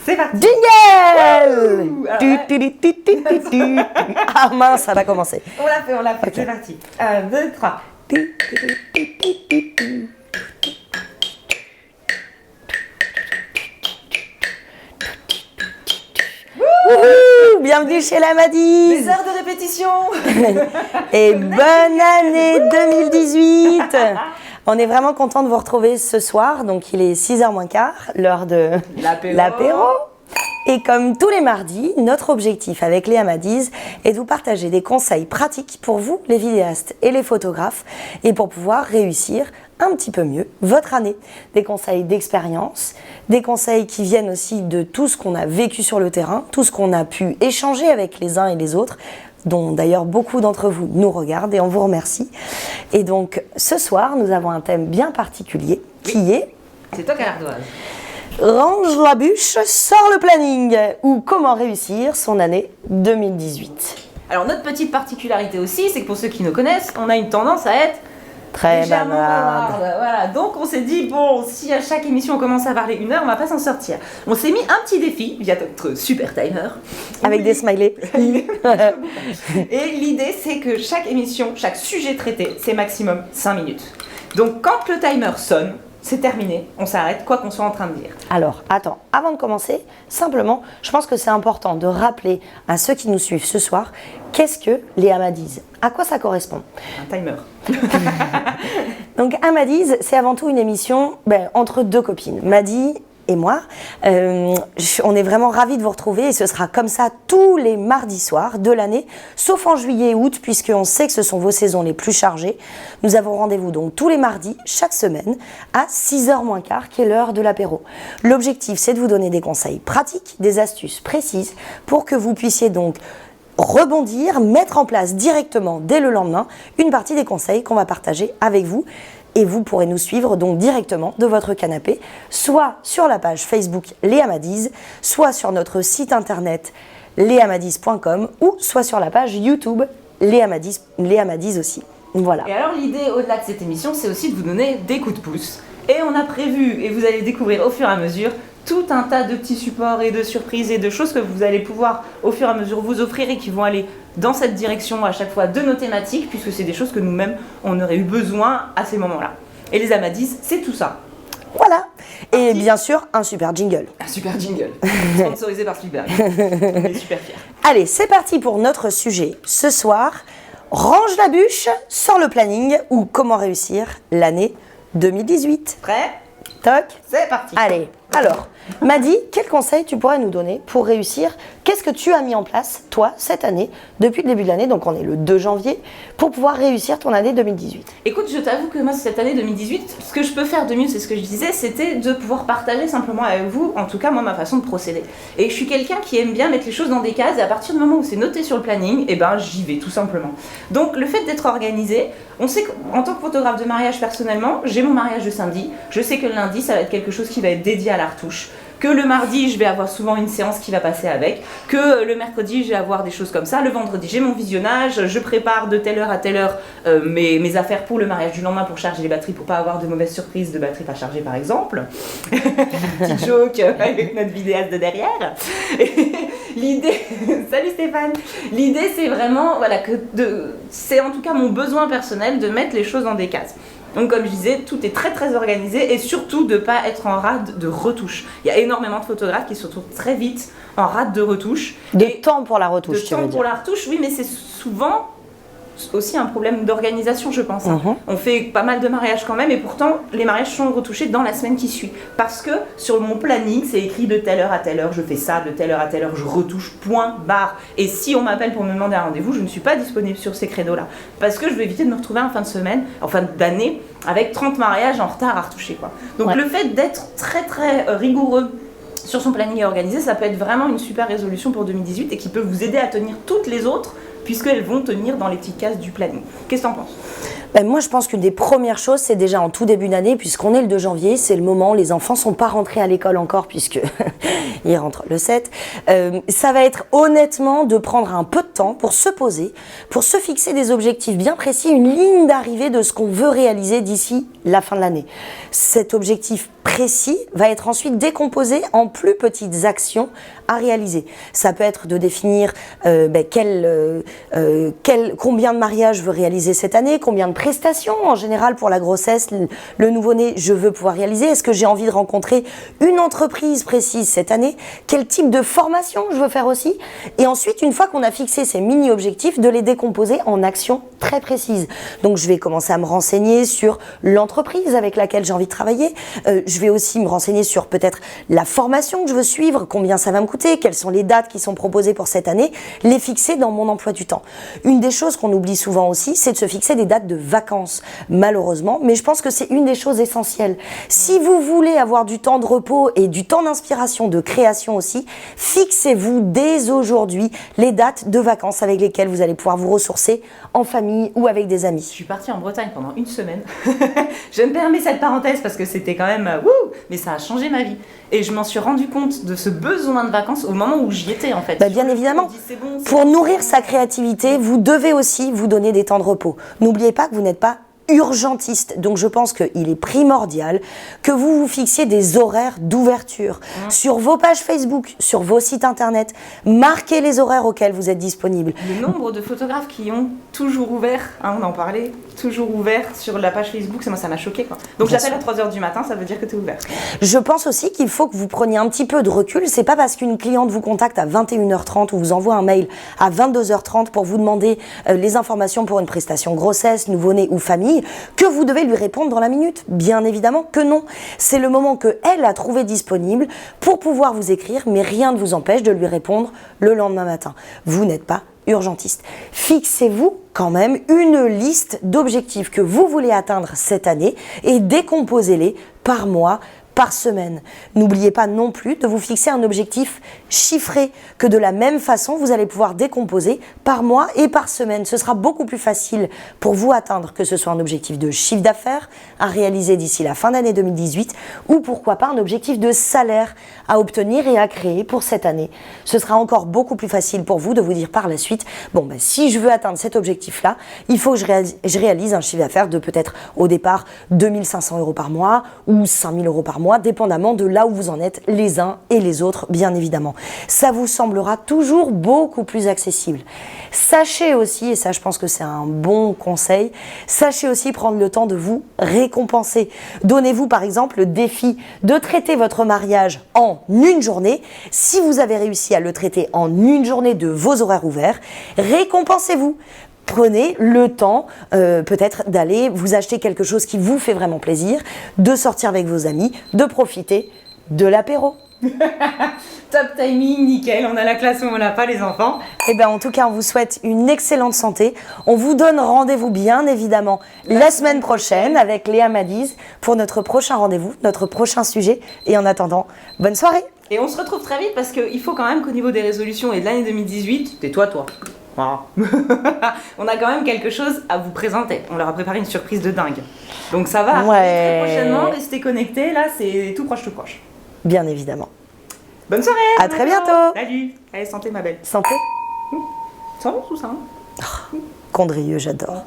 C'est parti. Jingle. Alors, Ah mince, ça va commencer. On l'a fait, Ok. c'est parti. 1, 2, 3. Wouhou, bienvenue chez la Des Madise. heures de répétition. Et bonne année 2018. On est vraiment content de vous retrouver ce soir. Donc il est 6h moins quart, l'heure de l'apéro. Et comme tous les mardis, notre objectif avec Léa Madise est de vous partager des conseils pratiques pour vous, les vidéastes et les photographes, et pour pouvoir réussir un petit peu mieux votre année. Des conseils d'expérience, des conseils qui viennent aussi de tout ce qu'on a vécu sur le terrain, tout ce qu'on a pu échanger avec les uns et les autres, dont d'ailleurs beaucoup d'entre vous nous regardent et on vous remercie. Et donc ce soir, nous avons un thème bien particulier qui est C'est toi qui as l'ardoise. Range la bûche, sort le planning ou comment réussir son année 2018. Alors notre petite particularité aussi, c'est que pour ceux qui nous connaissent, on a une tendance à être Très légèrement bavarde. bavarde. Voilà, donc on s'est dit, bon, si à chaque émission on commence à parler 1 heure, on va pas s'en sortir. On s'est mis un petit défi via notre super timer. Avec Oui. des smileys. Et l'idée, c'est que chaque émission, chaque sujet traité, c'est maximum 5 minutes. Donc quand le timer sonne, c'est terminé, on s'arrête, quoi qu'on soit en train de dire. Alors, attends, avant de commencer, simplement, je pense que c'est important de rappeler à ceux qui nous suivent ce soir, qu'est-ce que les Amadise? À quoi ça correspond? Un timer. Donc, Amadise, c'est avant tout une émission entre deux copines, Maddy et moi. On est vraiment ravis de vous retrouver et ce sera comme ça tous les mardis soirs de l'année, sauf en juillet et août, puisqu'on sait que ce sont vos saisons les plus chargées. Nous avons rendez-vous donc tous les mardis, chaque semaine, à 6h moins quart, qui est l'heure de l'apéro. L'objectif, c'est de vous donner des conseils pratiques, des astuces précises, pour que vous puissiez donc rebondir, mettre en place directement, dès le lendemain, une partie des conseils qu'on va partager avec vous. Et vous pourrez nous suivre donc directement de votre canapé, soit sur la page Facebook Léa Madise, soit sur notre site internet leamadise.com ou soit sur la page YouTube Léa Madise aussi. Voilà. Et alors l'idée au-delà de cette émission, c'est aussi de vous donner des coups de pouce. Et on a prévu, et vous allez découvrir au fur et à mesure, tout un tas de petits supports et de surprises et de choses que vous allez pouvoir au fur et à mesure vous offrir et qui vont aller dans cette direction à chaque fois de nos thématiques, puisque c'est des choses que nous-mêmes, on aurait eu besoin à ces moments-là. Et les Amadis, c'est tout ça. Voilà. Et bien sûr, un super jingle. Un super jingle, sponsorisé par Spielberg. On est super fiers. Allez, c'est parti pour notre sujet ce soir. Range la bûche, sort le planning ou comment réussir l'année 2018. Prêt? Toc. C'est parti. Allez, alors, Maddy, quel conseil tu pourrais nous donner pour réussir? Qu'est-ce que tu as mis en place, toi, cette année, depuis le début de l'année, donc on est le 2 janvier, pour pouvoir réussir ton année 2018? Écoute, je t'avoue que moi, cette année 2018, ce que je peux faire de mieux, c'est ce que je disais, c'était de pouvoir partager simplement avec vous, en tout cas, moi, ma façon de procéder. Et je suis quelqu'un qui aime bien mettre les choses dans des cases, et à partir du moment où c'est noté sur le planning, eh ben, j'y vais, tout simplement. Donc, le fait d'être organisé, on sait qu'en tant que photographe de mariage, personnellement, j'ai mon mariage de samedi, je sais que le lundi, ça va être quelque chose qui va être dédié à la retouche, que le mardi, je vais avoir souvent une séance qui va passer avec, que le mercredi, je vais avoir des choses comme ça, le vendredi, j'ai mon visionnage, je prépare de telle heure à telle heure mes affaires pour le mariage du lendemain pour charger les batteries, pour pas avoir de mauvaises surprises de batteries pas chargées par exemple. Petite joke avec notre vidéaste de derrière. L'idée, salut Stéphane, l'idée c'est vraiment, voilà, c'est en tout cas mon besoin personnel de mettre les choses dans des cases. Donc comme je disais, tout est très très organisé et surtout de ne pas être en rade de retouche. Il y a énormément de photographes qui se retrouvent très vite en rade de retouche. De temps pour la retouche, De tu veux temps dire. pour la retouche, oui, mais c'est souvent aussi un problème d'organisation, je pense. On fait pas mal de mariages quand même et pourtant les mariages sont retouchés dans la semaine qui suit. Parce que sur mon planning, c'est écrit de telle heure à telle heure, je fais ça, de telle heure à telle heure, je retouche, point, barre. Et si on m'appelle pour me demander un rendez-vous, je ne suis pas disponible sur ces créneaux-là. Parce que je veux éviter de me retrouver en fin de semaine, en fin d'année, avec 30 mariages en retard à retoucher, quoi. Donc le fait d'être très très rigoureux sur son planning et organisé, ça peut être vraiment une super résolution pour 2018 et qui peut vous aider à tenir toutes les autres puisqu'elles vont tenir dans les petites cases du planning. Qu'est-ce que t'en penses? Ben, moi, je pense qu'une des premières choses, c'est déjà en tout début d'année, puisqu'on est le 2 janvier, c'est le moment où les enfants sont pas rentrés à l'école encore, puisque ils rentrent le 7. Ça va être honnêtement de prendre un peu de temps pour se poser, pour se fixer des objectifs bien précis, une ligne d'arrivée de ce qu'on veut réaliser d'ici la fin de l'année. Cet objectif précis va être ensuite décomposé en plus petites actions à réaliser. Ça peut être de définir combien de mariages je veux réaliser cette année, combien de prestations en général pour la grossesse, le nouveau-né je veux pouvoir réaliser, est-ce que j'ai envie de rencontrer une entreprise précise cette année, quel type de formation je veux faire aussi, et ensuite une fois qu'on a fixé ces mini-objectifs, de les décomposer en actions très précises. Donc je vais commencer à me renseigner sur l'entreprise avec laquelle j'ai envie de travailler, je vais aussi me renseigner sur peut-être la formation que je veux suivre, combien ça va me coûter, quelles sont les dates qui sont proposées pour cette année, les fixer dans mon emploi du temps. Une des choses qu'on oublie souvent aussi, c'est de se fixer des dates de vacances, malheureusement, mais je pense que c'est une des choses essentielles. Si vous voulez avoir du temps de repos et du temps d'inspiration, de création aussi, fixez-vous dès aujourd'hui les dates de vacances avec lesquelles vous allez pouvoir vous ressourcer en famille ou avec des amis. Je suis partie en Bretagne pendant une semaine. Je me permets cette parenthèse parce que c'était quand même mais ça a changé ma vie. Et je m'en suis rendu compte de ce besoin de vacances au moment où j'y étais en fait. Bah, bien évidemment. Pour nourrir sa créativité, vous devez aussi vous donner des temps de repos. N'oubliez pas que vous n'êtes pas urgentiste. Donc je pense qu'il est primordial que vous vous fixiez des horaires d'ouverture sur vos pages Facebook, sur vos sites internet. Marquez les horaires auxquels vous êtes disponible. Le nombre de photographes qui ont toujours ouvert, on en parlait, toujours ouvert sur la page Facebook, ça m'a choqué quoi. Donc j'appelle à 3h du matin, ça veut dire que tu es ouvert. Je pense aussi qu'il faut que vous preniez un petit peu de recul. C'est pas parce qu'une cliente vous contacte à 21h30 ou vous envoie un mail à 22h30 pour vous demander les informations pour une prestation grossesse, nouveau-né ou famille que vous devez lui répondre dans la minute. Bien évidemment que non. C'est le moment qu'elle a trouvé disponible pour pouvoir vous écrire, mais rien ne vous empêche de lui répondre le lendemain matin. Vous n'êtes pas urgentiste. Fixez-vous quand même une liste d'objectifs que vous voulez atteindre cette année et décomposez-les par mois, par semaine. N'oubliez pas non plus de vous fixer un objectif chiffré que de la même façon vous allez pouvoir décomposer par mois et par semaine. Ce sera beaucoup plus facile pour vous atteindre, que ce soit un objectif de chiffre d'affaires à réaliser d'ici la fin d'année 2018 ou pourquoi pas un objectif de salaire à obtenir et à créer pour cette année. Ce sera encore beaucoup plus facile pour vous de vous dire par la suite, si je veux atteindre cet objectif-là, il faut que je réalise un chiffre d'affaires de peut-être au départ 2500 € par mois ou 5000 € par mois, dépendamment de là où vous en êtes les uns et les autres, bien évidemment. Ça vous semblera toujours beaucoup plus accessible. Sachez aussi, et ça je pense que c'est un bon conseil, sachez aussi prendre le temps de vous récompenser. Donnez-vous par exemple le défi de traiter votre mariage en une journée. Si vous avez réussi à le traiter en une journée de vos horaires ouverts, récompensez-vous. Prenez le temps peut-être d'aller vous acheter quelque chose qui vous fait vraiment plaisir, de sortir avec vos amis, de profiter de l'apéro. Top timing, nickel, on a la classe où on n'a pas les enfants. Et bien en tout cas, on vous souhaite une excellente santé. On vous donne rendez-vous bien évidemment la semaine prochaine avec Léa Madiz pour notre prochain rendez-vous, notre prochain sujet. Et en attendant, bonne soirée. Et on se retrouve très vite parce qu'il faut quand même qu'au niveau des résolutions et de l'année 2018, tais-toi toi. Voilà. On a quand même quelque chose à vous présenter. On leur a préparé une surprise de dingue. Donc ça va arriver très prochainement. Restez connectés. Là, c'est tout proche, tout proche. Bien évidemment. Bonne soirée. À très bientôt. Salut. Allez, santé ma belle. Santé. Ça va tout ça Condrieux, j'adore.